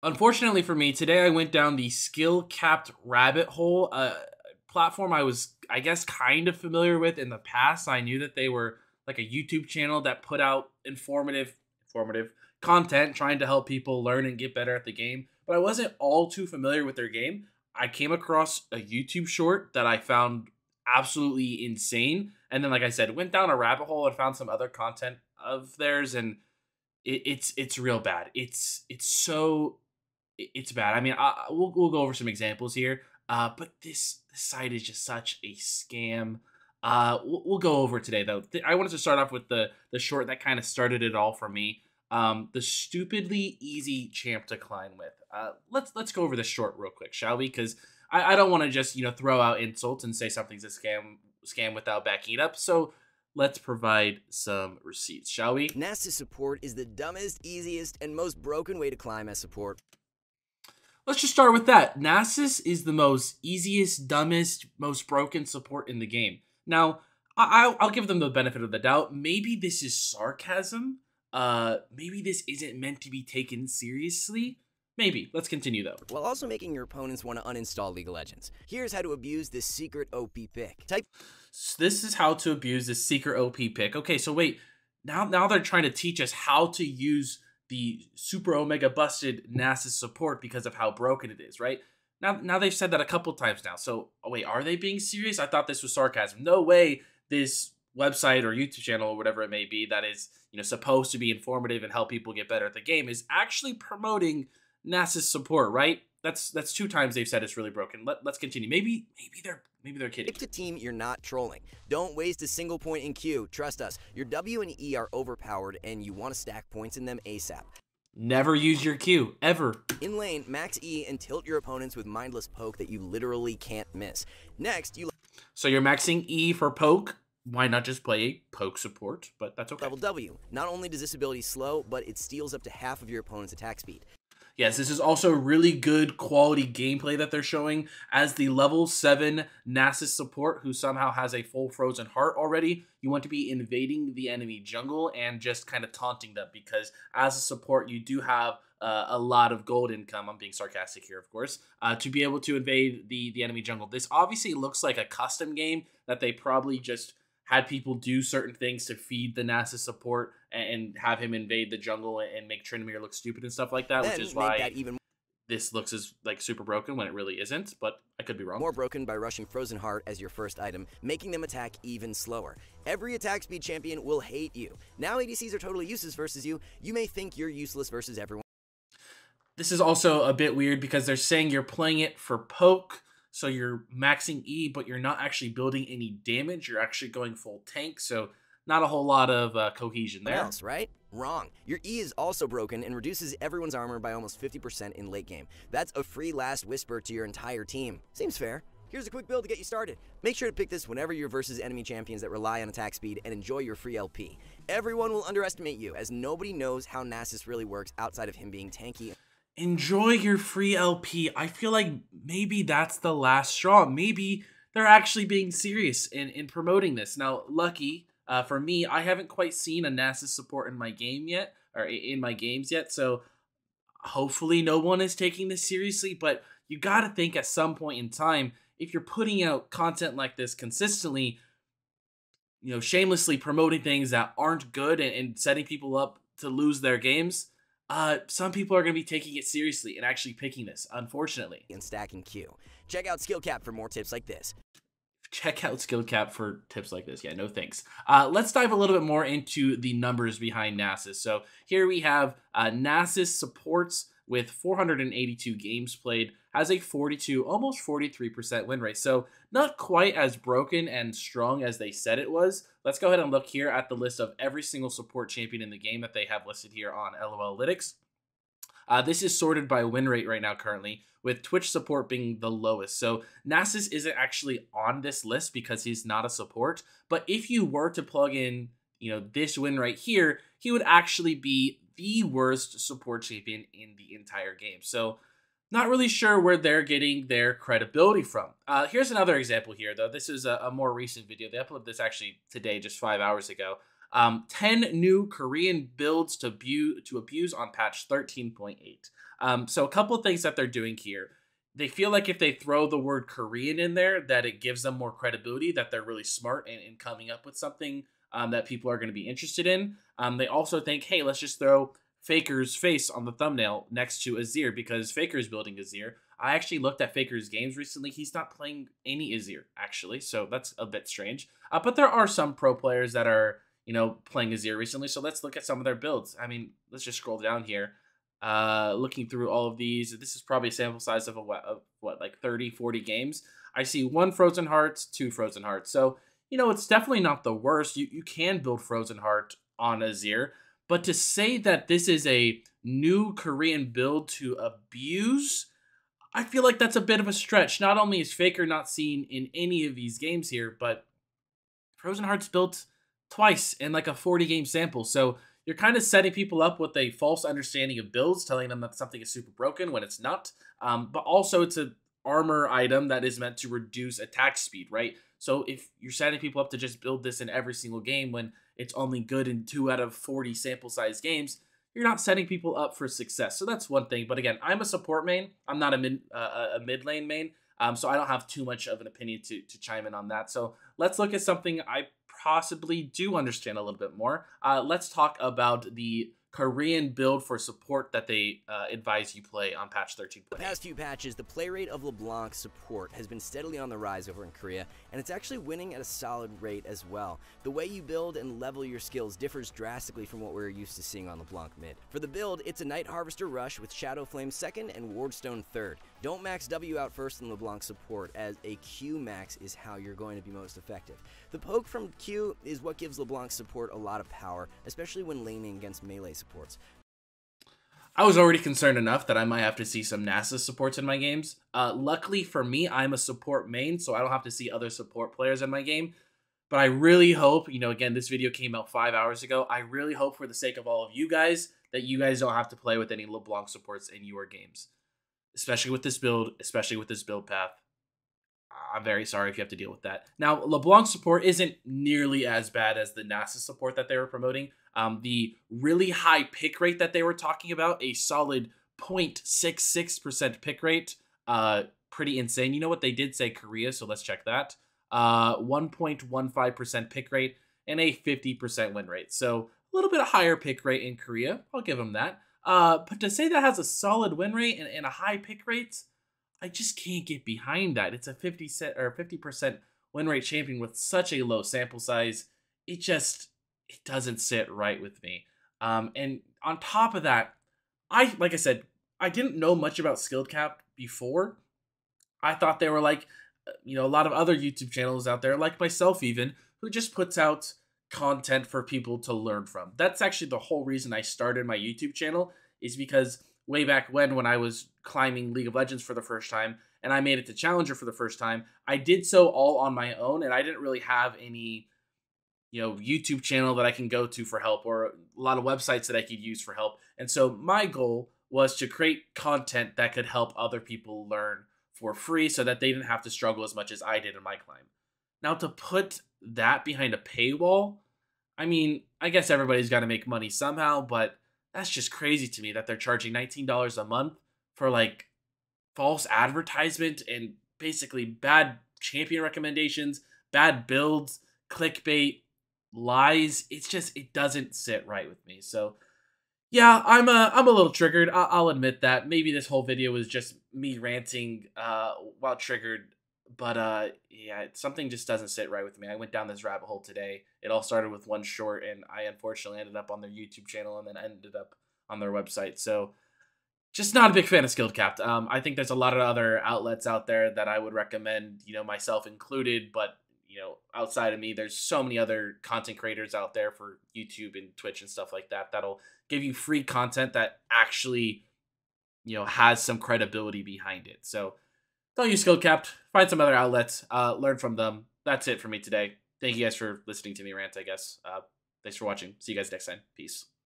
Unfortunately for me, today I went down the skill capped rabbit hole, platform I was, I guess, kind of familiar with in the past. I knew that they were like a YouTube channel that put out informative content trying to help people learn and get better at the game, but I wasn't all too familiar with their game. I came across a YouTube short that I found absolutely insane. And then, like I said, went down a rabbit hole and found some other content of theirs, and it's real bad. It's bad. I mean, we'll go over some examples here. But this site is just such a scam. We'll go over it today though. I wanted to start off with the short that kind of started it all for me. The stupidly easy champ to climb with. Let's go over this short real quick, shall we? Because I don't want to just throw out insults and say something's a scam without backing it up. So let's provide some receipts, shall we? Nasteey support is the dumbest, easiest, and most broken way to climb as support. Let's just start with that. Nasus is the most easiest, dumbest, most broken support in the game. Now, I'll give them the benefit of the doubt. Maybe this is sarcasm. Maybe this isn't meant to be taken seriously. Maybe. Let's continue though. While also making your opponents want to uninstall League of Legends. Here's how to abuse this secret OP pick. This is how to abuse this secret OP pick. Okay, so wait. Now they're trying to teach us how to use the super omega busted Nasus support because of how broken it is, right? Now they've said that a couple times now. So, oh wait, are they being serious? I thought this was sarcasm. No way this website or YouTube channel or whatever it may be that is, supposed to be informative and help people get better at the game is actually promoting Nasus support, right? That's 2 times they've said it's really broken. Let's continue. Maybe they're kidding. Pick a team you're not trolling. Don't waste a single point in Q. Trust us, your W and E are overpowered and you want to stack points in them ASAP. Never use your Q, ever. In lane, max E and tilt your opponents with mindless poke that you literally can't miss. Next, So you're maxing E for poke. Why not just play a poke support? But that's okay. level W. Not only does this ability slow, but it steals up to half of your opponent's attack speed. Yes, this is also really good quality gameplay that they're showing as the level 7 Nasus support who somehow has a full frozen heart already. You want to be invading the enemy jungle and just kind of taunting them because as a support you do have a lot of gold income. I'm being sarcastic here, of course, to be able to invade the enemy jungle. This obviously looks like a custom game that they probably just had people do certain things to feed the Nasus support and have him invade the jungle and make Tryndamere look stupid and stuff like that, which is why this looks as like super broken when it really isn't, but I could be wrong. More broken by rushing Frozen Heart as your first item, making them attack even slower. Every attack speed champion will hate you. Now ADCs are totally useless versus you. You may think you're useless versus everyone. This is also a bit weird because they're saying you're playing it for poke, so you're maxing E, but you're not actually building any damage. You're actually going full tank, so not a whole lot of cohesion there. Else, right? Wrong. Your E is also broken and reduces everyone's armor by almost 50% in late game. That's a free last whisper to your entire team. Seems fair. Here's a quick build to get you started. Make sure to pick this whenever you're versus enemy champions that rely on attack speed and enjoy your free LP. Everyone will underestimate you as nobody knows how Nasus really works outside of him being tanky. Enjoy your free LP. I feel like maybe that's the last straw. Maybe they're actually being serious in promoting this. Now, lucky for me, I haven't quite seen a Nasus support in my game yet, or in my games yet, so hopefully no one is taking this seriously, but you gotta think at some point in time, if you're putting out content like this consistently, shamelessly promoting things that aren't good and setting people up to lose their games, some people are going to be taking it seriously and actually picking this, unfortunately. And stacking Q. Check out SkillCap for more tips like this. Check out SkillCap for tips like this. Yeah, no thanks. Let's dive a little bit more into the numbers behind Nasus. So here we have Nasus supports with 482 games played, has a 42, almost 43% win rate. So not quite as broken and strong as they said it was. Let's go ahead and look here at the list of every single support champion in the game that they have listed here on LOLlytics. This is sorted by win rate right now currently, with Twitch support being the lowest. So Nasus isn't actually on this list because he's not a support. But if you were to plug in, this win right here, he would actually be the worst support champion in the entire game. So not really sure where they're getting their credibility from. Here's another example here, though. This is a more recent video. They uploaded this actually today, just 5 hours ago. 10 new Korean builds to abuse on patch 13.8. So a couple of things that they're doing here. They feel like if they throw the word Korean in there, that it gives them more credibility, that they're really smart in coming up with something that people are going to be interested in. They also think, hey, let's just throw Faker's face on the thumbnail next to Azir because Faker's building Azir. I actually looked at Faker's games recently. He's not playing any Azir, actually, so that's a bit strange. But there are some pro players that are, playing Azir recently, so let's look at some of their builds. I mean, let's just scroll down here. Looking through all of these, this is probably a sample size of what, like 30, 40 games. I see 1 Frozen Heart, 2 Frozen Hearts. So, it's definitely not the worst. You can build Frozen Heart on Azir, but to say that this is a new Korean build to abuse, I feel like that's a bit of a stretch. Not only is Faker not seen in any of these games here, but Frozen Heart's built twice in like a 40-game sample. So you're kind of setting people up with a false understanding of builds, telling them that something is super broken when it's not. But also it's an armor item that is meant to reduce attack speed, right? So if you're setting people up to just build this in every single game when it's only good in 2 out of 40 sample size games, you're not setting people up for success. So that's one thing. But again, I'm a support main. I'm not a mid lane main. So I don't have too much of an opinion to chime in on that. So let's look at something I possibly do understand a little bit more. Let's talk about the Korean build for support that they advise you play on patch 13. The past few patches, the play rate of LeBlanc's support has been steadily on the rise over in Korea, and it's actually winning at a solid rate as well. The way you build and level your skills differs drastically from what we're used to seeing on LeBlanc mid. For the build, it's a Night Harvester rush with Shadow Flame 2nd and Wardstone 3rd. Don't max W out first in LeBlanc support, as a Q max is how you're going to be most effective. The poke from Q is what gives LeBlanc support a lot of power, especially when laning against melee supports. I was already concerned enough that I might have to see some Nasus supports in my games. Luckily for me, I'm a support main, so I don't have to see other support players in my game. But I really hope, again, this video came out 5 hours ago. I really hope for the sake of all of you guys that you guys don't have to play with any LeBlanc supports in your games. Especially with this build, especially with this build path. I'm very sorry if you have to deal with that. Now, LeBlanc support isn't nearly as bad as the Nasus support that they were promoting. The really high pick rate that they were talking about, a solid 0.66% pick rate, pretty insane. You know what? They did say Korea, so let's check that. 1.15% pick rate and a 50% win rate. So a little bit higher pick rate in Korea. I'll give them that. But to say that has a solid win rate and a high pick rate, I just can't get behind that. It's a 50% win rate champion with such a low sample size. It doesn't sit right with me. And on top of that, like I said, I didn't know much about skilled cap before. I thought they were like, a lot of other YouTube channels out there, like myself even, who just puts out content for people to learn from. That's actually the whole reason I started my YouTube channel, is because way back when I was climbing League of Legends for the first time and I made it to Challenger for the first time, I did so all on my own, and I didn't really have any YouTube channel that I can go to for help, or a lot of websites that I could use for help. And so my goal was to create content that could help other people learn for free so that they didn't have to struggle as much as I did in my climb. Now, to put that behind a paywall, I mean, I guess everybody's got to make money somehow, but that's just crazy to me that they're charging $19 a month for like false advertisement and basically bad champion recommendations, bad builds, clickbait, lies. It doesn't sit right with me. So yeah, I'm a little triggered. I'll admit that. Maybe this whole video was just me ranting while triggered, but yeah, something just doesn't sit right with me. I went down this rabbit hole today. It all started with one short, and I unfortunately ended up on their YouTube channel and then ended up on their website. So just not a big fan of Skilled Capped. I think there's a lot of other outlets out there that I would recommend, myself included, but outside of me, there's so many other content creators out there for YouTube and Twitch and stuff like that that'll give you free content that actually, has some credibility behind it. So don't use Skilled Capped. Find some other outlets. Learn from them. That's it for me today. Thank you guys for listening to me rant, I guess. Thanks for watching. See you guys next time. Peace.